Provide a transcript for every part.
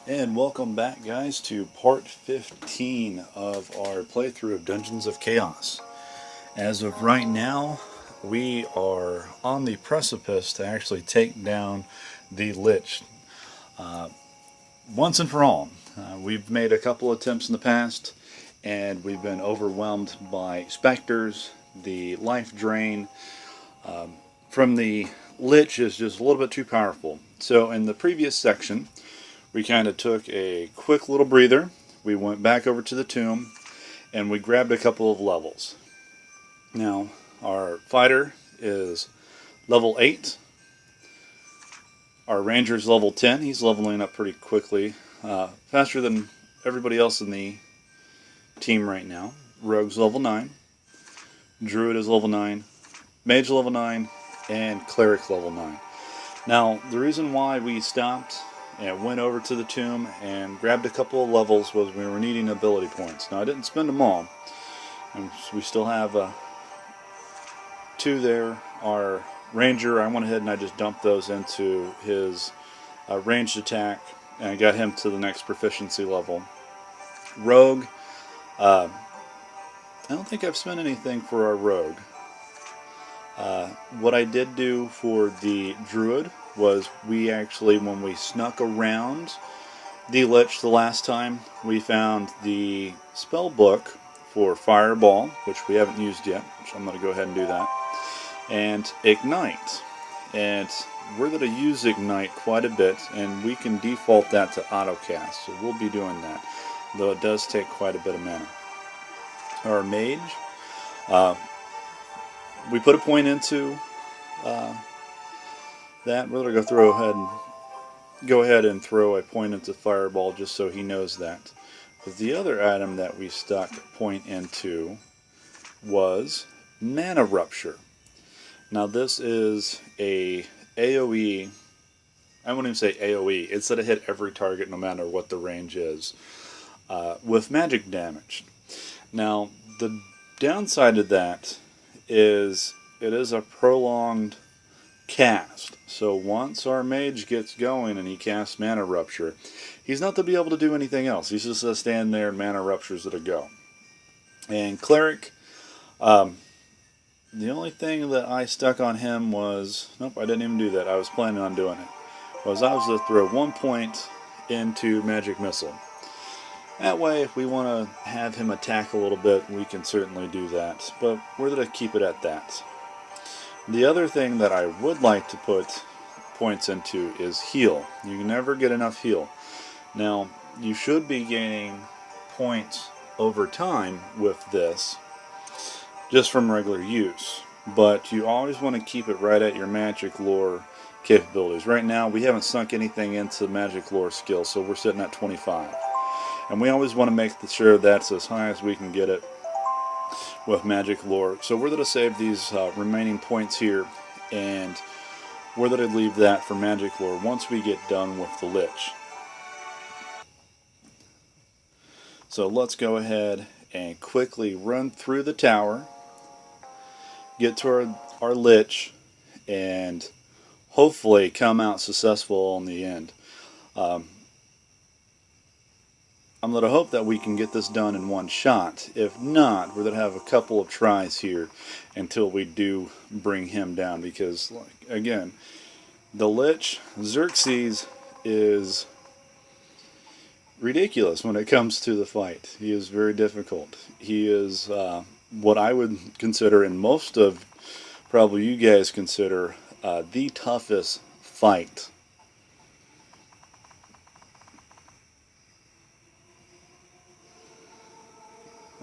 And welcome back, guys, to part 15 of our playthrough of Dungeons of Chaos. As of right now, we are on the precipice to actually take down the Lich once and for all. We've made a couple attempts in the past, and we've been overwhelmed by specters. The life drain from the Lich is just a little bit too powerful. So, in the previous section, we kind of took a quick little breather. We went back over to the tomb and we grabbed a couple of levels. Now, our fighter is level 8. Our ranger is level 10. He's leveling up pretty quickly, faster than everybody else in the team right now. Rogue's level 9. Druid is level 9. Mage level 9. And Cleric level 9. Now, the reason why we stopped and went over to the tomb and grabbed a couple of levels was we were needing ability points. Now, I didn't spend them all, and we still have 2 there. Our ranger, I went ahead and I just dumped those into his ranged attack, and I got him to the next proficiency level. Rogue, I don't think I've spent anything for our rogue. What I did do for the druid was we actually, when we snuck around the Lich the last time, we found the spell book for Fireball, which we haven't used yet, which I'm going to go ahead and do that, and Ignite. And we're going to use Ignite quite a bit, and we can default that to autocast, so we'll be doing that, though it does take quite a bit of mana. Our mage, we put a point into that. We're going to go ahead and throw a point into Fireball just so he knows that. But the other item that we stuck point into was Mana Rupture. Now this is a AoE. I won't even say AoE. It's that it hit every target no matter what the range is, with magic damage. Now the downside of that is it is a prolonged cast. So once our mage gets going and he casts Mana Rupture, he's not to be able to do anything else. He's just to stand there and Mana Ruptures it a go. And Cleric, the only thing that I stuck on him was, nope, I didn't even do that. I was planning on doing it. Was I was to throw 1 point into Magic Missile. That way, if we want to have him attack a little bit, we can certainly do that. But we're going to keep it at that. The other thing that I would like to put points into is heal. You can never get enough heal. Now, you should be gaining points over time with this, just from regular use. But you always want to keep it right at your magic lore capabilities. Right now, we haven't sunk anything into magic lore skill, so we're sitting at 25. And we always want to make sure that's as high as we can get it with magic lore. So we're going to save these remaining points here, and we're going to leave that for magic lore once we get done with the Lich. So let's go ahead and quickly run through the tower, get to our Lich, and hopefully come out successful in the end. I'm going to hope that we can get this done in one shot. If not, we're going to have a couple of tries here until we do bring him down. Because, again, the Lich, Xerxes, is ridiculous when it comes to the fight. He is very difficult. He is what I would consider, and most of probably you guys consider, the toughest fight.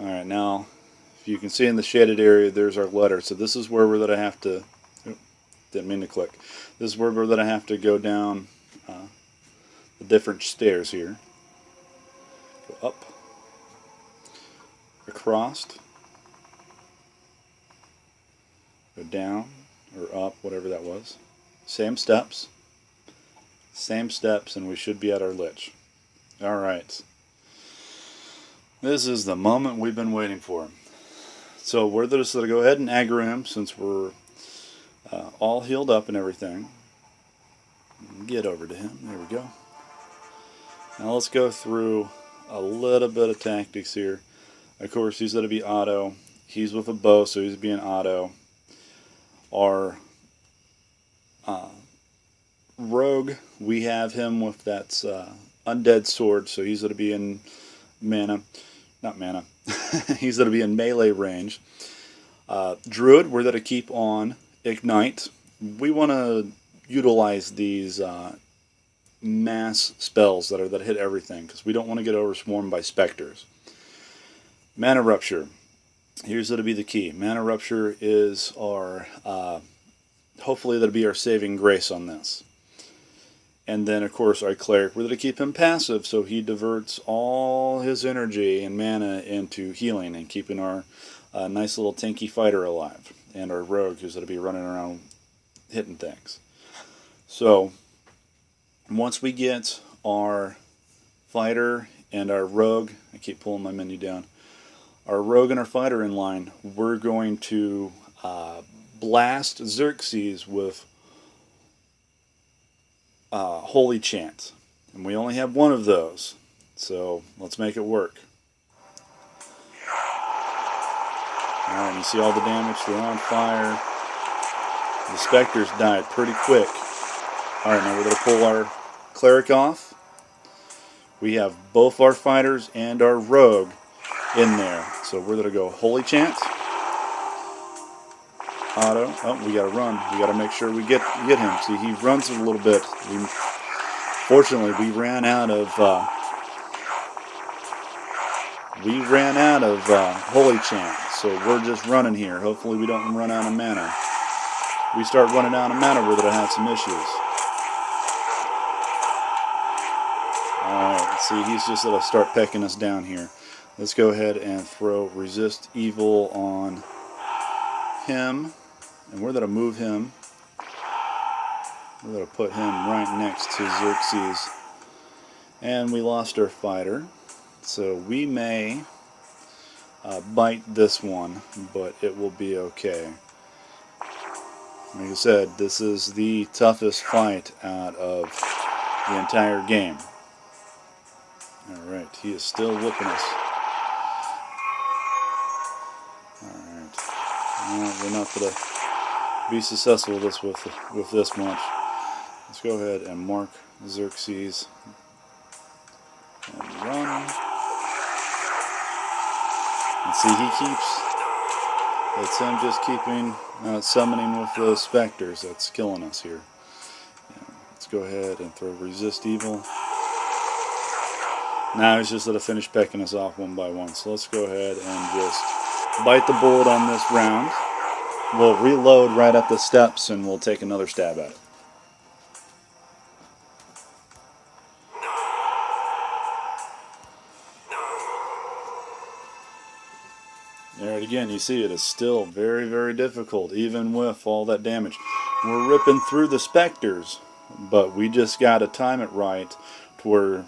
Alright, now, if you can see in the shaded area, there's our letter. So this is where we're going to have to, didn't mean to click. This is where we're going to have to go down the different stairs here. Go up, across, go down, or up, whatever that was. Same steps, and we should be at our Lich. Alright. This is the moment we've been waiting for. So we're just going to go ahead and aggro him since we're all healed up and everything. Get over to him. There we go. Now let's go through a little bit of tactics here. Of course, he's going to be auto. He's with a bow, so he's being auto. Our rogue, we have him with that undead sword, so he's going to be in mana. Not mana. He's going to be in melee range. Druid, we're going to keep on Ignite. We want to utilize these mass spells that hit everything, because we don't want to get overswarmed by specters. Mana Rupture. Here's going to be the key. Mana Rupture is our, hopefully that'll be our saving grace on this. And then, of course, our Cleric, we're going to keep him passive, so he diverts all his energy and mana into healing and keeping our nice little tanky fighter alive. And our Rogue, who's going to be running around hitting things. So, once we get our fighter and our Rogue, I keep pulling my menu down, our Rogue and our fighter in line, we're going to blast Xerxes with Holy Chant. And we only have one of those, so let's make it work. Alright, you see all the damage, they're on fire. The specters died pretty quick. Alright, now we're going to pull our Cleric off. We have both our fighters and our Rogue in there. So we're going to go Holy Chant. Auto. Oh, we got to run. We got to make sure we get him. See, he runs a little bit. Fortunately, we ran out of Holy Chant. So we're just running here. Hopefully we don't run out of mana. We start running out of mana, we're going to have some issues. Alright, see, he's just going to start pecking us down here. Let's go ahead and throw Resist Evil on him. And we're going to move him. We're going to put him right next to Xerxes. And we lost our fighter. So we may bite this one, but it will be okay. Like I said, this is the toughest fight out of the entire game. Alright, he is still whooping us. Alright. No, we're not going to be successful with this much. Let's go ahead and mark Xerxes and run. And see, he keeps, it's him just keeping summoning with the specters that's killing us here. Yeah, let's go ahead and throw Resist Evil. Now he's just going to finish pecking us off one by one. So let's go ahead and just bite the bullet on this round. We'll reload right at the steps and we'll take another stab at it. Alright, again, you see it is still very, very difficult, even with all that damage. We're ripping through the specters, but we just got to time it right to where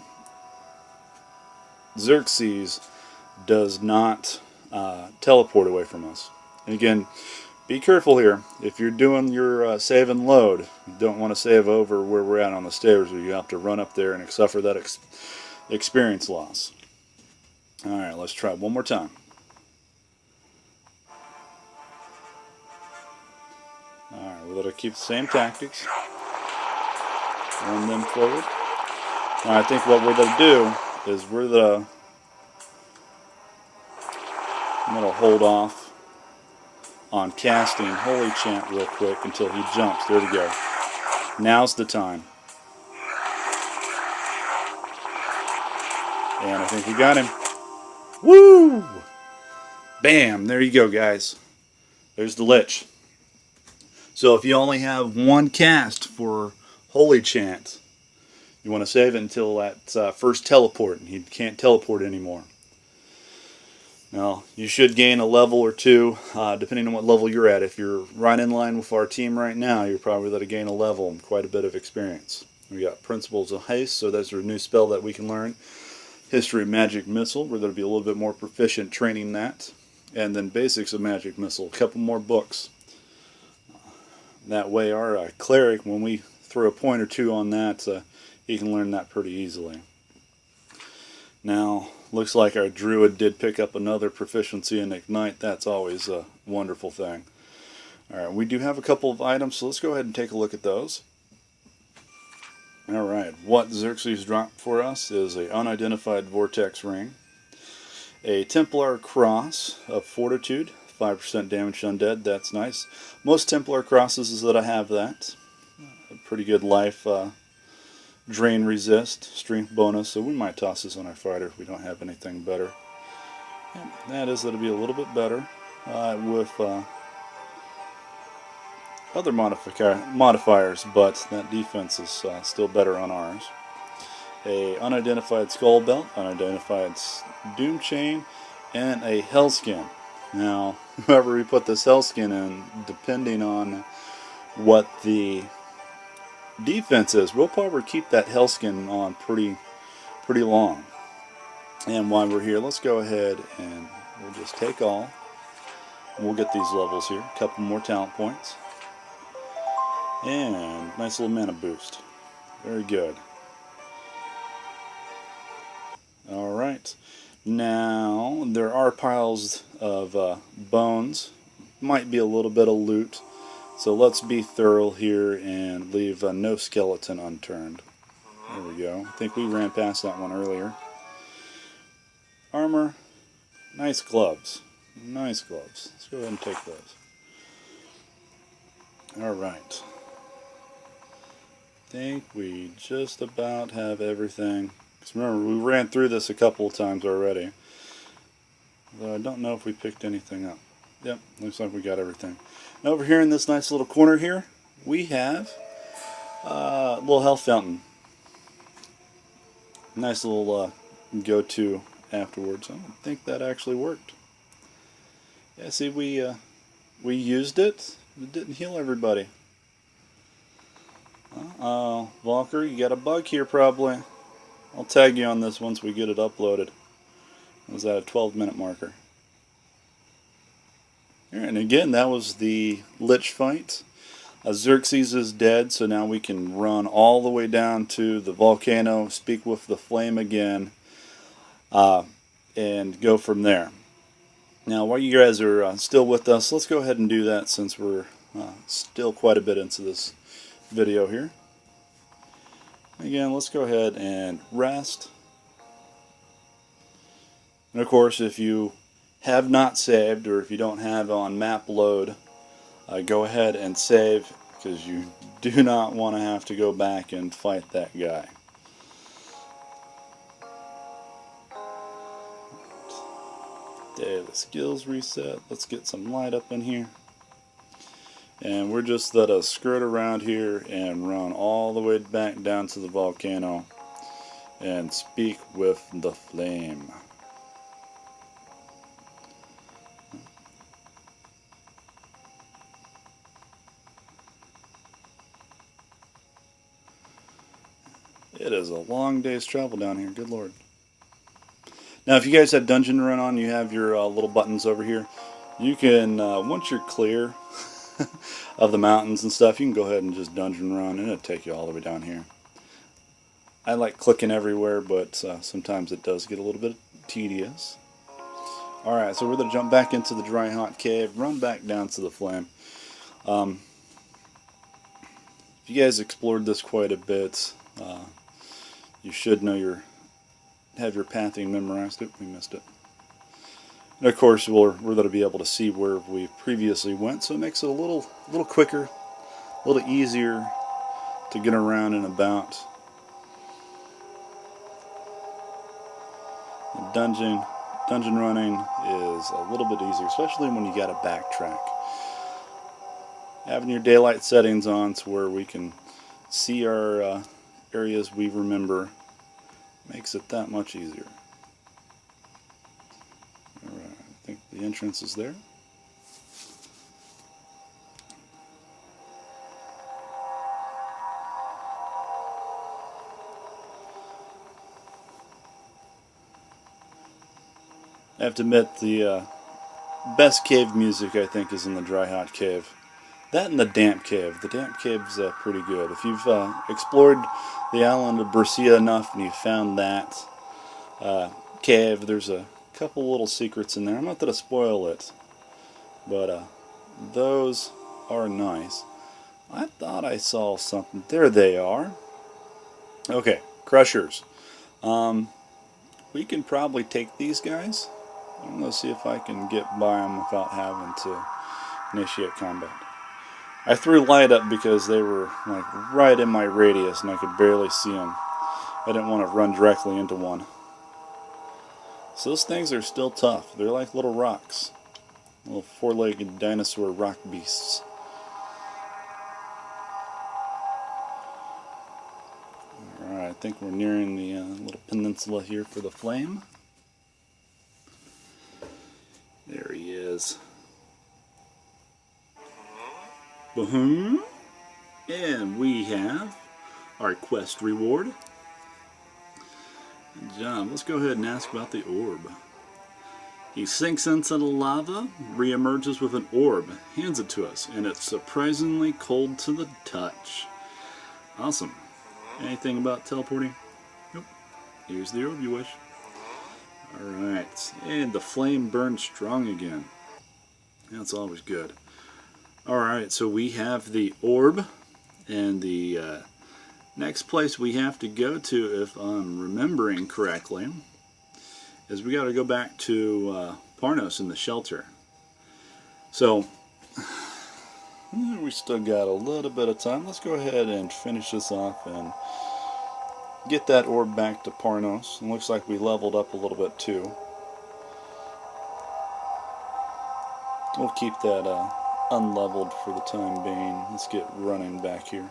Xerxes does not teleport away from us. And again, be careful here. If you're doing your save and load, you don't want to save over where we're at on the stairs, where you have to run up there and suffer that experience loss. Alright, let's try one more time. Alright, we're going to keep the same tactics. Run them forward. Now I think what we're going to do is I'm going to hold off on casting Holy Chant real quick until he jumps. There we go. Now's the time. And I think we got him. Woo! Bam! There you go, guys. There's the Lich. So if you only have one cast for Holy Chant, you want to save it until that first teleport, and he can't teleport anymore. Now, you should gain a level or two, depending on what level you're at. If you're right in line with our team right now, you're probably going to gain a level and quite a bit of experience. We got Principles of Haste, so that's our new spell that we can learn. History of Magic Missile, we're going to be a little bit more proficient training that. And then Basics of Magic Missile, a couple more books. That way our Cleric, when we throw a point or two on that, he can learn that pretty easily. Now, looks like our druid did pick up another proficiency in Ignite. That's always a wonderful thing. Alright, we do have a couple of items, so let's go ahead and take a look at those. Alright, what Xerxes dropped for us is an unidentified vortex ring, a Templar cross of fortitude, 5% damage undead, that's nice. Most Templar crosses is that I have that. A pretty good life drain resist, strength bonus, so we might toss this on our fighter if we don't have anything better. And that is, that'll be a little bit better with other modifiers, but that defense is still better on ours. A unidentified skull belt, unidentified doom chain, and a hellskin. Now, whoever we put this hellskin in, depending on what the defense is, we'll probably keep that hellskin on pretty long. And while we're here, let's go ahead and we'll just take all. And we'll get these levels here. A couple more talent points. And nice little mana boost. Very good. Alright. Now, there are piles of bones. Might be a little bit of loot. So let's be thorough here and leave no skeleton unturned. There we go. I think we ran past that one earlier. Armor. Nice gloves. Nice gloves. Let's go ahead and take those. Alright. I think we just about have everything. Because remember, we ran through this a couple of times already. Though I don't know if we picked anything up. Yep, looks like we got everything. And over here in this nice little corner here, we have a little health fountain. Nice little go-to afterwards. I don't think that actually worked. Yeah, see, we used it. It didn't heal everybody. Uh-oh, Volker, you got a bug here probably. I'll tag you on this once we get it uploaded. It was at a 12-minute marker. And again, that was the Lich fight. Xerxes is dead, so now we can run all the way down to the volcano, speak with the flame again, and go from there. Now, while you guys are still with us, let's go ahead and do that since we're still quite a bit into this video here. Again, let's go ahead and rest. And of course, if you have not saved, or if you don't have on map load, go ahead and save, because you do not want to have to go back and fight that guy. Okay, the skills reset. Let's get some light up in here. And we're just let us skirt around here and run all the way back down to the volcano and speak with the flame. It is a long day's travel down here, good lord. Now if you guys have Dungeon Run on, you have your little buttons over here. You can, once you're clear of the mountains and stuff, you can go ahead and just Dungeon Run and it'll take you all the way down here. I like clicking everywhere, but sometimes it does get a little bit tedious. Alright, so we're going to jump back into the dry hot cave, run back down to the flame. If you guys explored this quite a bit, you should know have your pathing memorized. We missed it. And of course, we're going to be able to see where we previously went, so it makes it a little quicker, a little easier to get around and about. And dungeon running is a little bit easier, especially when you got to backtrack. Having your daylight settings on to where we can see our areas we remember makes it that much easier. Alright, I think the entrance is there. I have to admit, the best cave music I think is in the dry hot cave. That and the damp cave. The damp cave's pretty good. If you've explored the island of Bercia enough and you found that, cave. There's a couple little secrets in there. I'm not going to spoil it, but those are nice. I thought I saw something. There they are. Okay, crushers. We can probably take these guys. I'm going to see if I can get by them without having to initiate combat. I threw light up because they were like right in my radius and I could barely see them. I didn't want to run directly into one. So those things are still tough. They're like little rocks. Little four-legged dinosaur rock beasts. Alright, I think we're nearing the little peninsula here for the flame. There he is. Boom. And we have our quest reward. Good job. Let's go ahead and ask about the orb. He sinks into the lava, re-emerges with an orb, hands it to us, and it's surprisingly cold to the touch. Awesome. Anything about teleporting? Nope. Here's the orb you wish. Alright, and the flame burns strong again. That's always good. Alright, so we have the orb, and the next place we have to go to, if I'm remembering correctly, is we got to go back to Parnosz in the shelter. So, we still got a little bit of time. Let's go ahead and finish this off and get that orb back to Parnosz. It looks like we leveled up a little bit too. We'll keep that unleveled for the time being. Let's get running back here.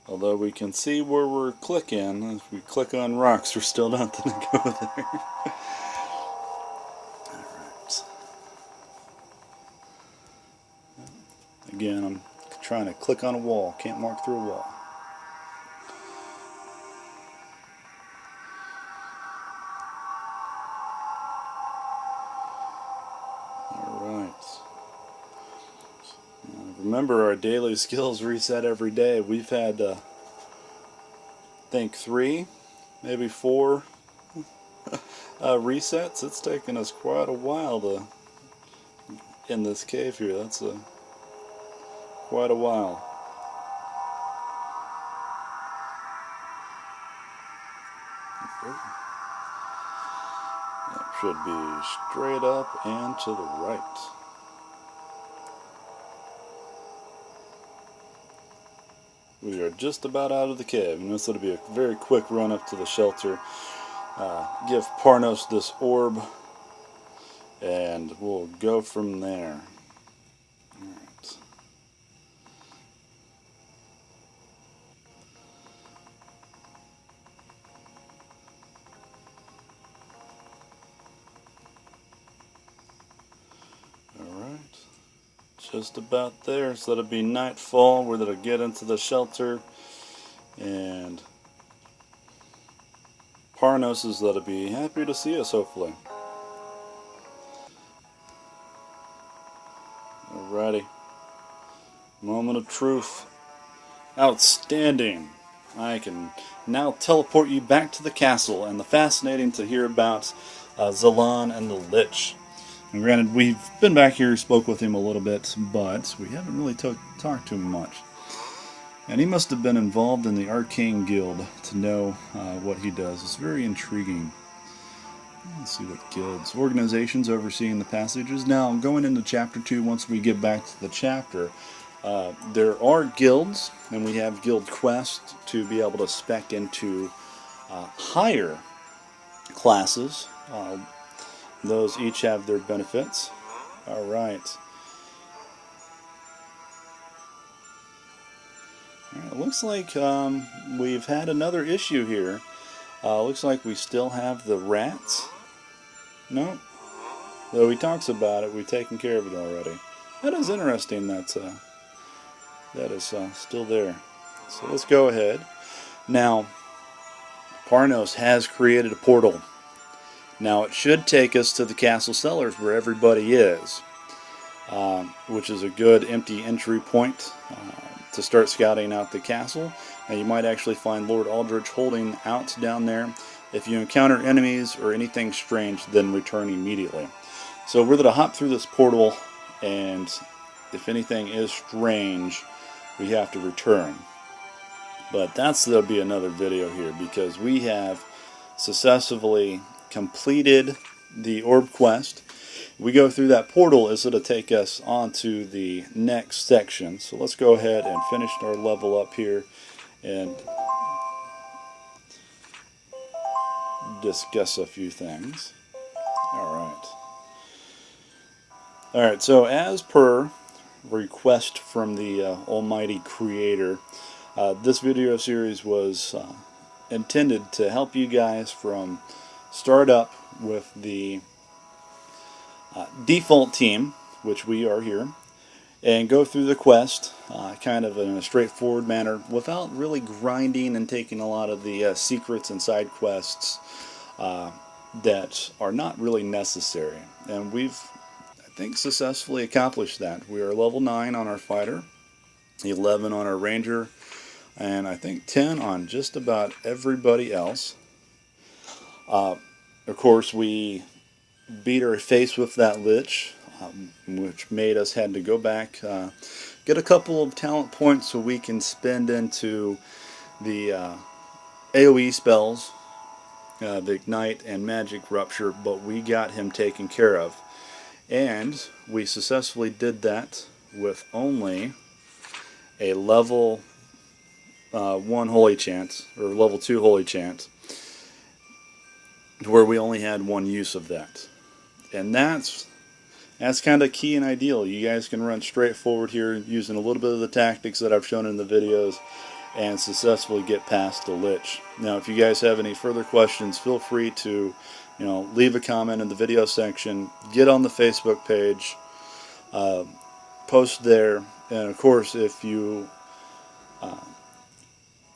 Although we can see where we're clicking, if we click on rocks, there's still nothing to go there. Alright. Again, I'm trying to click on a wall. Can't walk through a wall. Alright. Remember, our daily skills reset every day. We've had, I think, 3, maybe 4 resets. It's taken us quite a while to in this cave here. That's quite a while. That should be straight up and to the right. We are just about out of the cave, and this will be a very quick run up to the shelter. Give Parnosz this orb, and we'll go from there. Alright. Alright. Just about there, so it'll be nightfall where they'll get into the shelter, and Parnosz is that'll be happy to see us, hopefully. Alrighty. Moment of truth. Outstanding. I can now teleport you back to the castle, and the fascinating to hear about Xerxes and the Lich. And granted, we've been back here, spoke with him a little bit, but we haven't really talked to him much. And he must have been involved in the Arcane Guild to know what he does. It's very intriguing. Let's see what guilds. Organizations overseeing the passages. Now, going into Chapter 2, once we get back to the chapter, there are guilds, and we have guild quests to be able to spec into higher classes. Those each have their benefits. Alright. It looks like we've had another issue here. Looks like we still have the rats. Nope. Though he talks about it, we've taken care of it already. That is interesting that is still there. So let's go ahead. Now, Parnosz has created a portal Now it should take us to the castle cellars where everybody is, which is a good empty entry point to start scouting out the castle. Now you might actually find Lord Aldrich holding out down there. If you encounter enemies or anything strange, then return immediately. So we're going to hop through this portal, and if anything is strange, we have to return. But there'll be another video here, because we have successfully completed the orb quest. We go through that portal, is it'll take us onto the next section. So let's go ahead and finish our level up here and discuss a few things. Alright, so as per request from the Almighty Creator, this video series was intended to help you guys from start up with the default team, which we are here, and go through the quest kind of in a straightforward manner without really grinding and taking a lot of the secrets and side quests that are not really necessary. And we've, I think, successfully accomplished that. We are level 9 on our fighter, 11 on our ranger, and I think 10 on just about everybody else. Of course, we beat our face with that lich, which made us had to go back, get a couple of talent points so we can spend into the AoE spells, the Ignite and Magic Rupture, but we got him taken care of. And we successfully did that with only a level 1 Holy Chant, or level 2 Holy Chant, where we only had one use of that. And that's kind of key and ideal. You guys can run straight forward here using a little bit of the tactics that I've shown in the videos and successfully get past the Lich. Now, if you guys have any further questions, feel free to, leave a comment in the video section, get on the Facebook page, post there, and of course, if you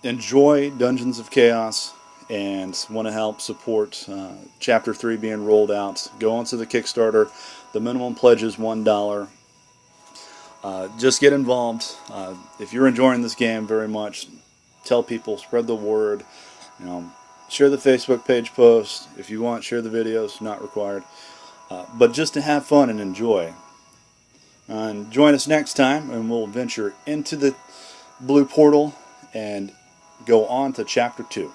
enjoy Dungeons of Chaos and want to help support Chapter 3 being rolled out, go onto the Kickstarter. The minimum pledge is $1. Just get involved. If you're enjoying this game very much, tell people, spread the word. Share the Facebook page post. If you want, share the videos, not required. But just to have fun and enjoy. And join us next time, and we'll venture into the blue portal and go on to Chapter 2.